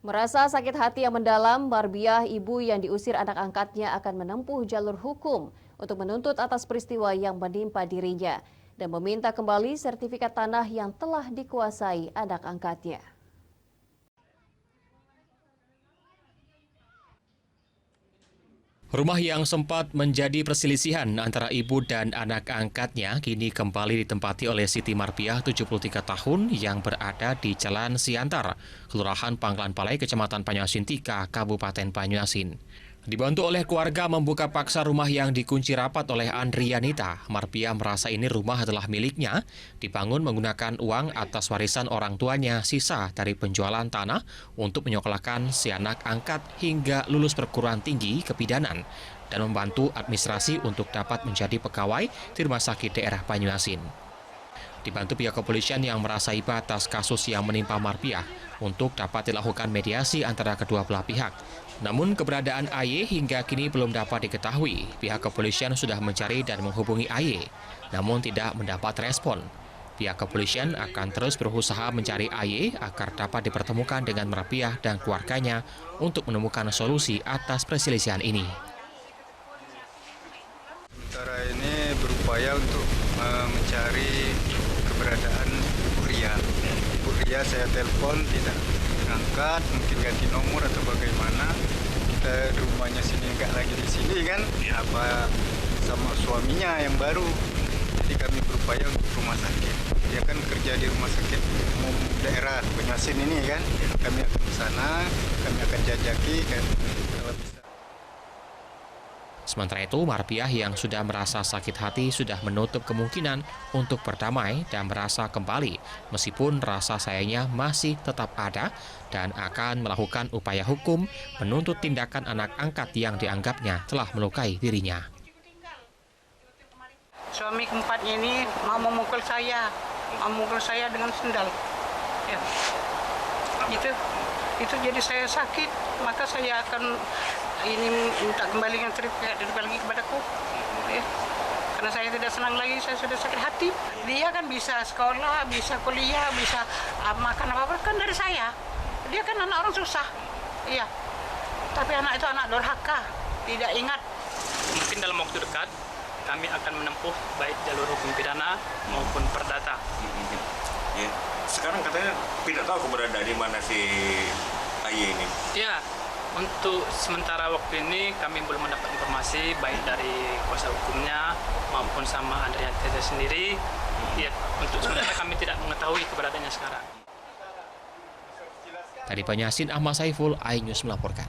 Merasa sakit hati yang mendalam, Marbiah, ibu yang diusir anak angkatnya akan menempuh jalur hukum untuk menuntut atas peristiwa yang menimpa dirinya dan meminta kembali sertifikat tanah yang telah dikuasai anak angkatnya. Rumah yang sempat menjadi perselisihan antara ibu dan anak angkatnya kini kembali ditempati oleh Siti Marbiah, 73 tahun, yang berada di Jalan Siantar, Kelurahan Pangkalan Palai, Kecamatan Banyuasin 3, Kabupaten Banyuasin. Dibantu oleh keluarga membuka paksa rumah yang dikunci rapat oleh Andrianita, Marbiah merasa ini rumah adalah miliknya, dibangun menggunakan uang atas warisan orang tuanya sisa dari penjualan tanah untuk menyekolahkan si anak angkat hingga lulus perguruan tinggi kebidanan dan membantu administrasi untuk dapat menjadi pegawai di Rumah Sakit Daerah Banyuasin. Dibantu pihak kepolisian yang merasa iba atas kasus yang menimpa Marbiah untuk dapat dilakukan mediasi antara kedua belah pihak. Namun keberadaan AY hingga kini belum dapat diketahui. Pihak kepolisian sudah mencari dan menghubungi AY, namun tidak mendapat respon. Pihak kepolisian akan terus berusaha mencari AY agar dapat dipertemukan dengan Marbiah dan keluarganya untuk menemukan solusi atas perselisihan ini. Sementara ini berupaya untuk mencari keberadaan Bu Ria. Bu Ria saya telepon tidak angkat, mungkin ganti nomor atau bagaimana. Kita rumahnya sini nggak lagi di sini kan, apa sama suaminya yang baru. Jadi kami berupaya untuk rumah sakit. Dia kan kerja di rumah sakit umum daerah Banyuasin ini kan. Kami akan ke sana, kami akan jajaki kan kalau bisa. Sementara itu, Marbiah yang sudah merasa sakit hati sudah menutup kemungkinan untuk berdamai dan merasa kembali, meskipun rasa sayangnya masih tetap ada dan akan melakukan upaya hukum menuntut tindakan anak angkat yang dianggapnya telah melukai dirinya. Suami keempatnya ini mau memukul saya dengan sendal. Ya. Itu jadi saya sakit, maka saya akan minta kembalikan sertifikat lagi kepadaku. Ya. Karena saya tidak senang lagi, saya sudah sakit hati. Dia kan bisa sekolah, bisa kuliah, bisa makan apa-apa kan dari saya. Dia kan anak orang susah. Iya. Tapi anak itu anak durhaka, tidak ingat. Mungkin dalam waktu dekat kami akan menempuh baik jalur hukum pidana maupun perdata. Ya. Sekarang katanya tidak tahu keberadaan di mana si AY ini. Ya, untuk sementara waktu ini kami belum mendapat informasi baik dari kuasa hukumnya maupun sama Andrianita sendiri. Ya, untuk sementara kami tidak mengetahui keberadaannya sekarang. Dari Banyuasin, Ahmad Saiful, iNews melaporkan.